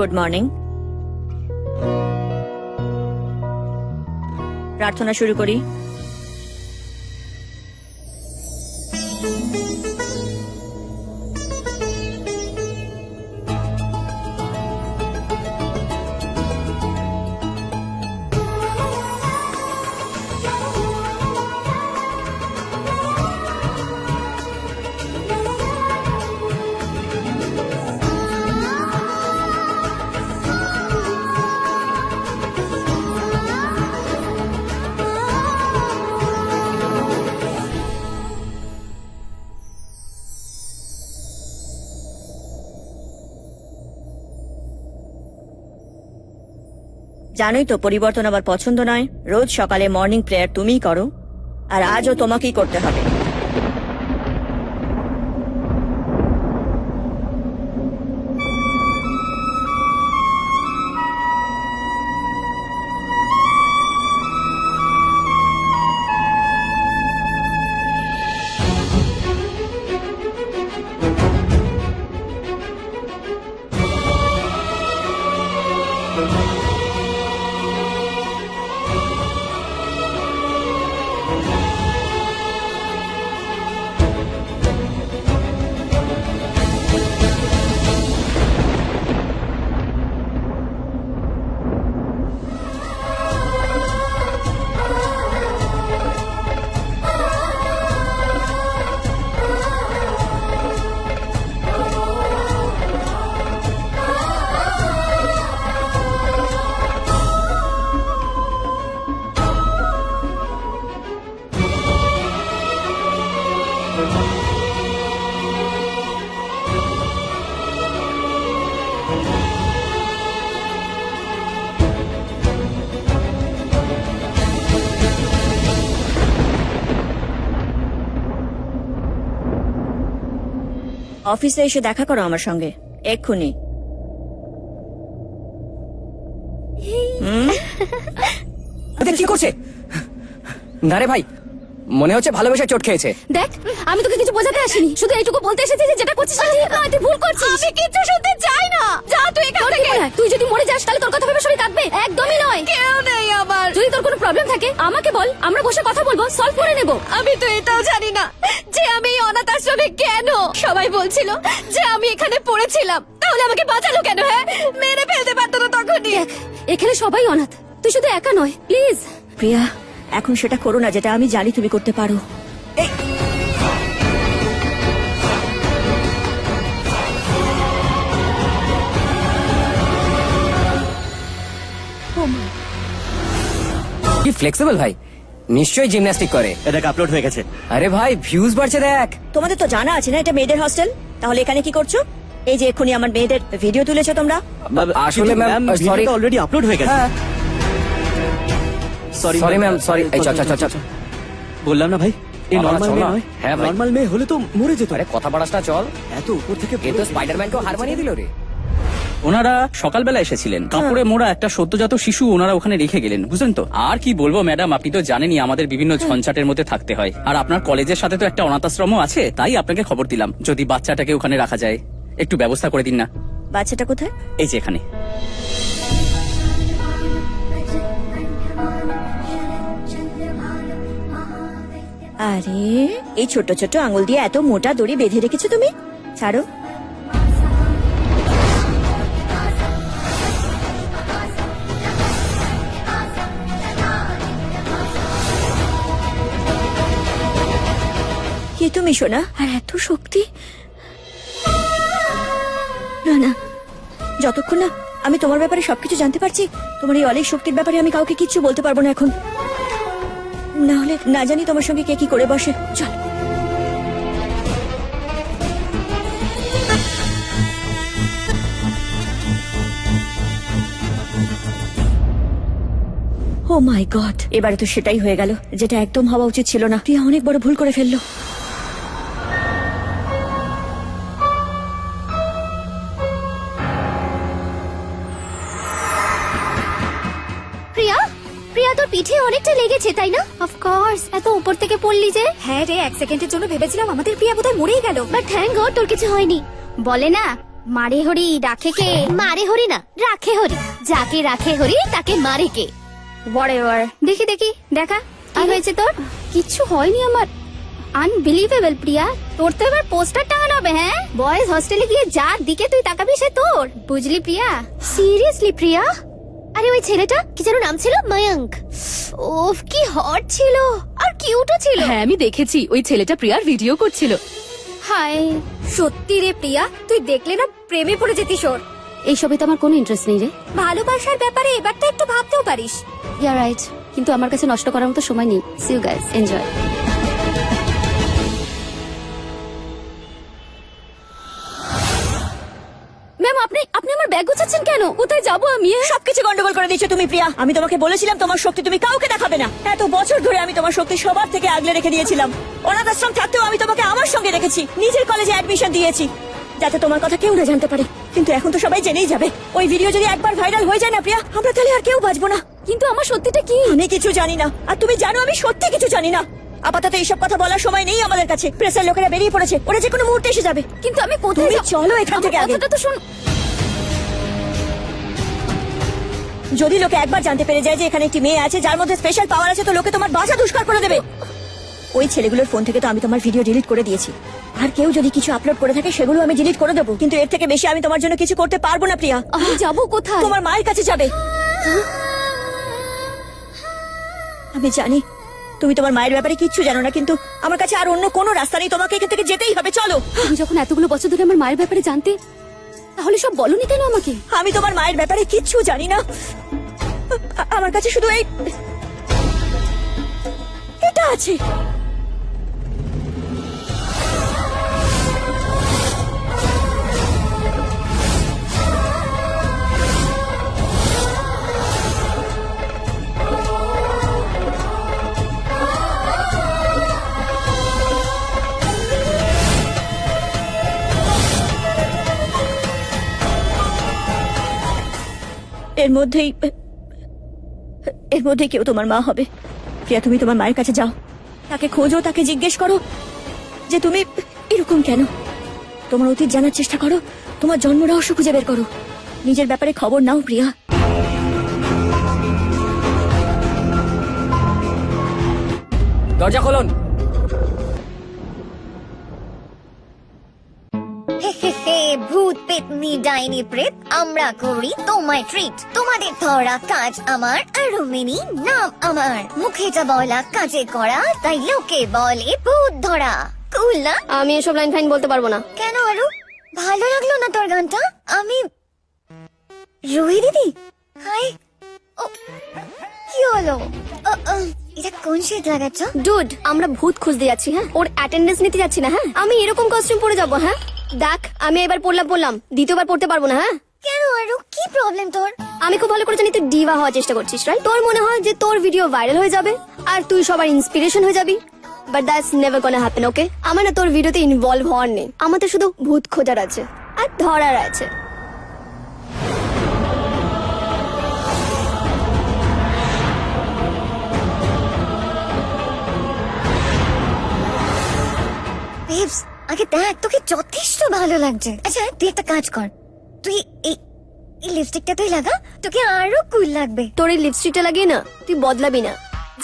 Good morning. প্রার্থনা শুরু করি। জানোই তো পরিবর্তন আবার পছন্দ নয়। রোজ সকালে মর্নিং প্রেয়ার তুমিই করো, আর আজও তোমাকেই করতে হবে। অফিসে এসে দেখা করো আমার সঙ্গে এক্ষুনি। কি করছে? না রে ভাই, মনে হচ্ছে ভালোবেসে চোট খেয়েছে। দেখ, আমি তোকে কিছু বোঝাতে আসিনি, শুধু এইটুকু বলতে এসেছি যে যেটা করছিস তুই ভুল করছিস। আমি কিছু শুনতে চাই না, যা তুই এখান থেকে। তুই যদি মরে যাস তাহলে তোর কথা ভেবে শরীর কাঁদবে? একদমই নয়। কেউ নেই আমার। যদি তোর কোনো প্রবলেম থাকে আমাকে বল, আমরা বসে কথা বলবো, সলভ করে নেব। আমি তো এটাও জানি না যে আমি এই অনাথ আশ্রমে কেন। সবাই বলছিল যে আমি এখানে পড়েছিলাম, তাহলে আমাকে বাঁচালো কেন? হ্যাঁ, মেরে ফেলতে পারতো না তখনই। এখানে সবাই অনাথ, তুই শুধু একা নয়। প্লিজ প্রিয়া, এখন সেটা করো না যেটা আমি জানি তুমি করতে পারো। কি ফ্লেক্সিবল ভাই, নিশ্চয়ই জিমন্যাস্টিক করে। এটা আপলোড হয়ে গেছে। আরে ভাই, ভিউজ বাড়ছে দেখ। তোমাদের তো জানা আছে না এটা মেয়েদের হস্টেল, তাহলে এখানে কি করছো? এই যে এক্ষুনি আমার মেয়েদের ভিডিও তুলেছো তোমরা। আসলে ম্যাম, সরি, অলরেডি আপলোড হয়ে গেছে। Sorry ma'am, sorry. এই চল চল চল চল। বললাম না ভাই, এই বাবা, নরমাল চল মেয়ে না। নয়। হ্যাঁ ভাই। নরমাল মেয়ে হলে তো মরে যেত। আরে কথা বাড়াস না, চল। এত উপর থেকে এ তো স্পাইডারম্যানকেও হার মানিয়ে দিল রে। ওনারা সকালবেলা এসেছিলেন, কাপড়ে মোড়া একটা সদ্যজাত শিশু ওনারা ওখানে রেখে গেলেন, বুঝলেন তো। আর কি বলবো ম্যাডাম, আপনি তো জানেনই আমাদের বিভিন্ন ঝঞ্ঝাটের মধ্যে থাকতে হয়। আর আপনার কলেজের সাথে তো একটা অনাথ আশ্রমও আছে, তাই আপনাকে খবর দিলাম যদি বাচ্চাটাকে ওখানে রাখা যায়, একটু ব্যবস্থা করে দিন না। বাচ্চাটা কোথায়? এই যে এখানে। আরে এই ছোট ছোট আঙুল দিয়ে এত মোটা দড়ি বেঁধে রেখেছো তুমি? ছাড়ো। কি তুমি শোনা? আর এত শক্তি? না না, যতক্ষণ না আমি তোমার ব্যাপারে সবকিছু জানতে পারছি, তোমার এই অনেক শক্তির ব্যাপারে আমি কাউকে কিচ্ছু বলতে পারবো না এখন। না হলে না জানি তোমার সঙ্গে কে কি করে বসে। চল। ও মাই গড, এবারে তো সেটাই হয়ে গেল যেটা একদম হওয়া উচিত ছিল না। প্রিয়া অনেক বড় ভুল করে ফেললো। প্রিয়া, প্রিয়া তোর পিঠে অনেকটা লেগেছে তাই না? অফকোর্স, এত উপর থেকে পড়লি যে। হ্যাঁ রে, এক সেকেন্ডের জন্য ভেবেছিলাম আমাদের প্রিয়া বোধহয় মরেই গেল, বাট থ্যাঙ্ক গড তোর কিছু হয়নি। বলে না মারে হরি রাখে কে? মারে হরি না, রাখে হরি। যাকে রাখে হরি তাকে মারে কে? হোয়াটএভার। দেখি দেখি দেখা কি হয়েছে তোর? কিচ্ছু হয়নি আমার। আনবিলিভেবল প্রিয়া, তোর তো এবার পোস্টার টাঙানো হবে। হ্যাঁ, বয়েজ হস্টেলে গিয়ে যার দিকে তুই তাকাবি সে তোর, বুঝলি প্রিয়া? সিরিয়াসলি প্রিয়া? আরে ওই ছেলেটা কি যেন নাম ছিল, ময়ঙ্ক। ওফ কি হট ছিল আর কিউটও ছিল। হ্যাঁ আমি দেখেছি, ওই ছেলেটা প্রিয়ার ভিডিও করছিল। হাই সত্যি রে প্রিয়া, তুই দেখলে না প্রেমে পড়ে যেতিস ওর। এইসবে তো আমার কোনো ইন্টারেস্ট নেই রে। ভালোবাসার ব্যাপারে এবার তো একটু ভাবতেও পারিস। ইয়া রাইট, কিন্তু আমার কাছে নষ্ট করার মতো সময় নেই। See you guys, enjoy. Ma'am আপনি আপনি আমার ব্যাগ গোছাচ্ছেন কেন? কোথায় যাবো আমি? সবকিছু গন্ডগোল করে দিয়েছো তুমি প্রিয়া। আমি তোমাকে বলেছিলাম তোমার শক্তি তুমি কাউকে দেখাবে না। এত বছর ধরে আমি তোমার শক্তি সবার থেকে আগলে রেখে দিয়েছিলাম। অনাথ আশ্রম থাকতেও আমি তোমাকে আমার সঙ্গে রেখেছি, নিজের কলেজে অ্যাডমিশন দিয়েছি যাতে তোমার কথা কেউ না জানতে পারে। কিন্তু এখন তো সবাই জেনেই যাবে। ওই ভিডিও যদি একবার ভাইরাল হয়ে যায় না প্রিয়া, আমরা তাহলে আর কেউ বাঁচবো না। কিন্তু আমার সত্যিটা কি? আমি কিছু জানি না, আর তুমি জানো আমি সত্যি কিছু জানি না। আপাতত এইসব কথা বলার সময় নেই আমাদের কাছে। প্রেসের লোকেরা বেরিয়ে পড়েছে, ওরা যে কোনো মুহূর্তে এসে যাবে। কিন্তু আমি কোথায় তুমি যাব? চলো এখান থেকে আমার আগে। কথাটা তো শুন। যদি লোকে একবার জানতে পেরে যায় যে এখানে একটি মেয়ে আছে যার মধ্যে স্পেশাল পাওয়ার আছে, তো লোকে তোমার বাসা দুষ্কার করে দেবে। ওই ছেলেগুলোর ফোন থেকে তো আমি তোমার ভিডিও ডিলিট করে দিয়েছি, আর কেউ যদি কিছু আপলোড করে থাকে সেগুলো আমি ডিলিট করে দেবো। কিন্তু এর থেকে বেশি আমি তোমার জন্য কিছু করতে পারবো না প্রিয়া। আমি যাব কোথায়? তোমার মায়ের কাছে যাবে। আমি জানি তুমি তোমার মায়ের ব্যাপারে কিচ্ছু জানো না, কিন্তু আমার কাছে আর অন্য কোনো রাস্তা নেই, তোমাকে এখান থেকে যেতেই হবে। চলো। তুমি যখন এতগুলো বছর ধরে আমার মায়ের ব্যাপারে জানতে, তাহলে সব বলনি কেন আমাকে? আমি তোমার মায়ের ব্যাপারে কিচ্ছু জানি না। আমার কাছে শুধু এটা আছে। এর মধ্যেই কেউ তোমার মা হবে। প্রিয়া তুমি তোমার মায়ের কাছে যাও, তাকে খোঁজো, তাকে জিজ্ঞেস করো যে তুমি এরকম কেন। তোমার অতীত জানার চেষ্টা করো, তোমার জন্ম রহস্য খুঁজে বের করো। নিজের ব্যাপারে খবর নাও প্রিয়া। দরজা খোলুন। ভূত পেতনি ডাইনি প্রেত আমরা করি তোমায় ট্রিট। তোমাদের ধরা কাজ আমার, আর রুমিনী নাম আমার। মুখেটা বলা কাজে করা, তাই লোকে বলে ভূত ধরা। কুল না? আমি এসব লাইন ফাইন বলতে পারবো না। কেন আরু ভালো লাগলো না তোর গানটা? আমি রুহি দিদি। হাই। ও কি হলো? এটা কোন শেড লাগাচ্ছ? ডুড, আমরা ভূত খুঁজতে যাচ্ছি। হ্যাঁ, ওর অ্যাটেন্ডেন্স নিতে যাচ্ছি না। হ্যাঁ, আমি এরকম কস্টিউম পরে যাবো। হ্যাঁ দেখ, আমি এবার পড়লাম, দ্বিতীয়বার পড়তে পারবো না। হ্যাঁ, কেন আরু কি প্রবলেম তোর? আমি খুব ভালো করে জানি তুই ডিভা হওয়ার চেষ্টা করছিস, রাইট? তোর মনে হয় যে তোর ভিডিও ভাইরাল হয়ে যাবে আর তুই সবার ইন্সপিরেশন হয়ে যাবি, but that's never gonna happen. Okay, আমার না তোর ভিডিওতে ইনভলভ হওয়ার নেই। আমাদের শুধু ভূত খোঁজার আছে আর ধরার আছে। বেবস, আগে দেখ তোকে যথেষ্ট ভালো লাগছে। আচ্ছা তুই একটা কাজ কর, তুই এই লিপস্টিকটা তুই লাগা, তোকে আরো কুল লাগবে। তোর এই লিপস্টিকটা লাগিয়ে না তুই বদলাবি না।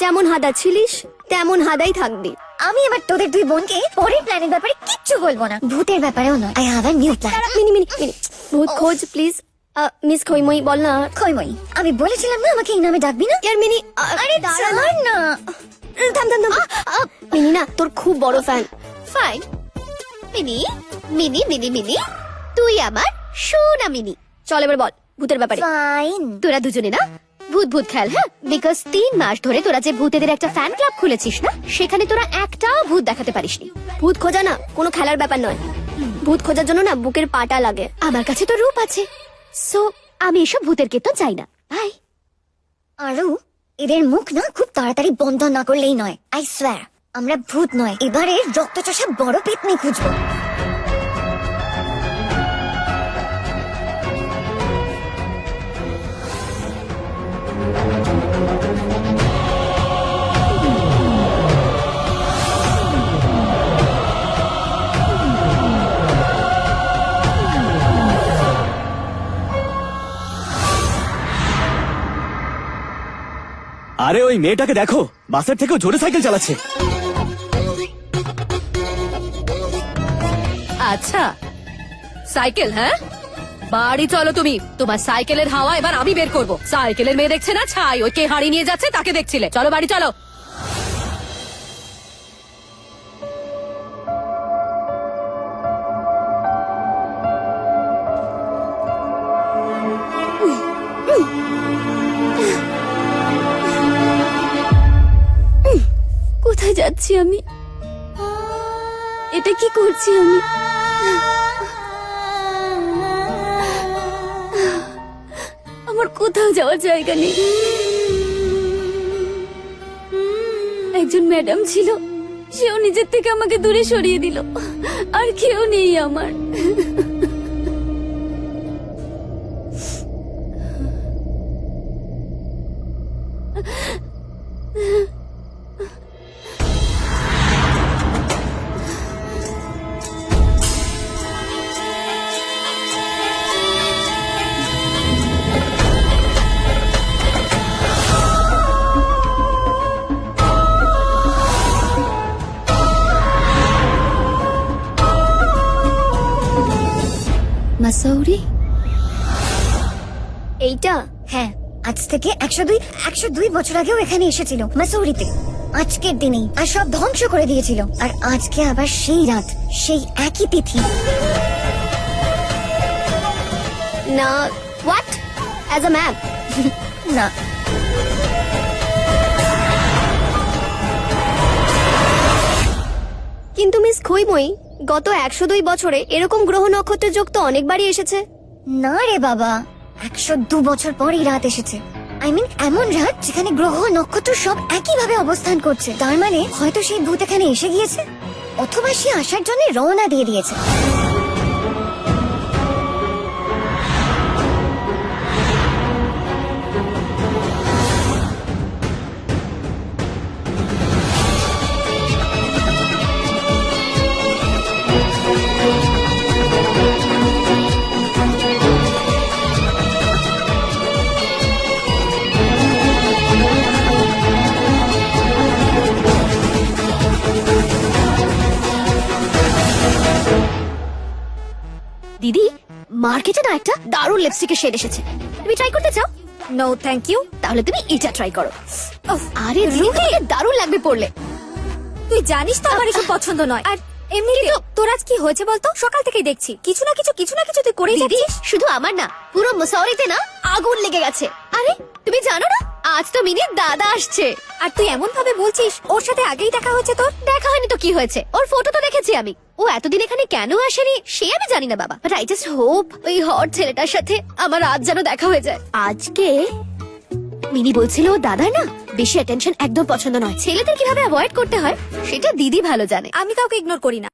যেমন হাদা ছিলিস তেমন হাদাই থাকবি। আমি এবার তোদের দুই বোনকে পরের প্ল্যানের ব্যাপারে কিচ্ছু বলবো না, ভূতের ব্যাপারেও নয়। I have a new plan. Mini ভূত খোঁজ প্লিজ। মিস খইমই বল না। খইমই, আমি বলেছিলাম না আমাকে এই নামে ডাকবি না। ইয়ার মিনি, আরে ছাড় না। থাম। মিনি না তোর খুব বড় fan. Fine. Mini mini mini mini, তুই আমার সোনা মিনি। চল এবার বল ভূতের ব্যাপারে। ফাইন। তোরা দুজনে না ভূত খেল। হ্যাঁ, বিকজ 3 মাস ধরে তোরা যে ভূতেদের একটা ফ্যান ক্লাব খুলেছিস না, সেখানে তোরা একটাও ভূত দেখাতে পারিসনি। ভূত খোঁজা না কোনো খেলার ব্যাপার নয়। ভূত খোঁজার জন্য না বুকের পাটা লাগে। আমার কাছে তো রূপ আছে, সো আমি এসব ভূতের কীর্তন চাই না। ভাই আরু, এদের মুখ না খুব তাড়াতাড়ি বন্ধ না করলেই নয়। আই সোয়ার আমরা ভূত নয়, এবারে রক্তচোষা বড় পেতনি খুঁজবো। আরে ওই মেয়েটাকে দেখো, বাসের থেকেও জোরে সাইকেল চালাচ্ছে। আচ্ছা সাইকেল, হ্যাঁ বাড়ি চলো তুমি। তোমার সাইকেলের হাওয়া এবার আমি বের করব। সাইকেলের মেয়ে দেখছে না ছাই, ওই কে হাড়ি নিয়ে যাচ্ছে তাকে দেখছিলে। চলো বাড়ি চলো। কোথায় যাচ্ছি আমি? এটা কি করছি আমি? আমার কোথাও যাওয়ার জায়গা নেই। একজন ম্যাডাম ছিল, সেও নিজের থেকে আমাকে দূরে সরিয়ে দিল। আর কেউ নেই আমার। মাসৌরি, এইটা? হ্যাঁ, আজ থেকে 102 বছর আগেও এখানে এসেছিল, মাসৌরিতে। আজকের দিনেই আর সব ধ্বংস করে দিয়েছিল। আর আজকে আবার সেই রাত, সেই একই তিথি। না, হোয়াট? As a map? না, কিন্তু মিস খৈময়ী, গত 102 বছরে এরকম গ্রহ নক্ষত্রের যোগ তো অনেকবারই এসেছে। না রে বাবা, 102 বছর পরই রাত এসেছে। আই মিন এমন রাত যেখানে গ্রহ নক্ষত্র সব একইভাবে অবস্থান করছে। তার মানে হয়তো সেই ভূত এখানে এসে গিয়েছে, অথবা সে আসার জন্য রওনা দিয়ে দিয়েছে। দিদি, মার্কেটে না একটা দারুণ লিপস্টিকের শেড এসেছে, তুমি ট্রাই করতে চাও? No thank you. তাহলে তুমি এটা ট্রাই করো। আরে রুহি, দারুণ লাগবে পরলে। তুই জানিস তো আমার এসব পছন্দ নয়। আর এমনি তোর আজ কি হয়েছে বলতো? সকাল থেকেই দেখছি কিছু না কিছু তুই করেই দিদি, যাচ্ছিস। শুধু আমার না, পুরো মুসাওরিতে না আগুন লেগে গেছে। আরে তুমি জানো না, আজ তো মিনির দাদা আসছে। আর তুই এমন ভাবে বলছিস ওর সাথে আগেই দেখা হয়েছে তোর? দেখা হয়নি তো কি হয়েছে, ওর ফটো তো দেখেছি আমি। ও এতদিন এখানে কেন আসেনি সে আমি জানি না বাবা, বাট আই জাস্ট হোপ ওই হট ছেলেটার সাথে আমার আজ যেন দেখা হয়ে যায়। আজকে মিনি বলছিল ও দাদার না বেশি অ্যাটেনশন একদম পছন্দ নয়। ছেলেদের কিভাবে অ্যাভয়েড করতে হয় সেটা দিদি ভালো জানে। আমি কাউকে ইগনোর করি না।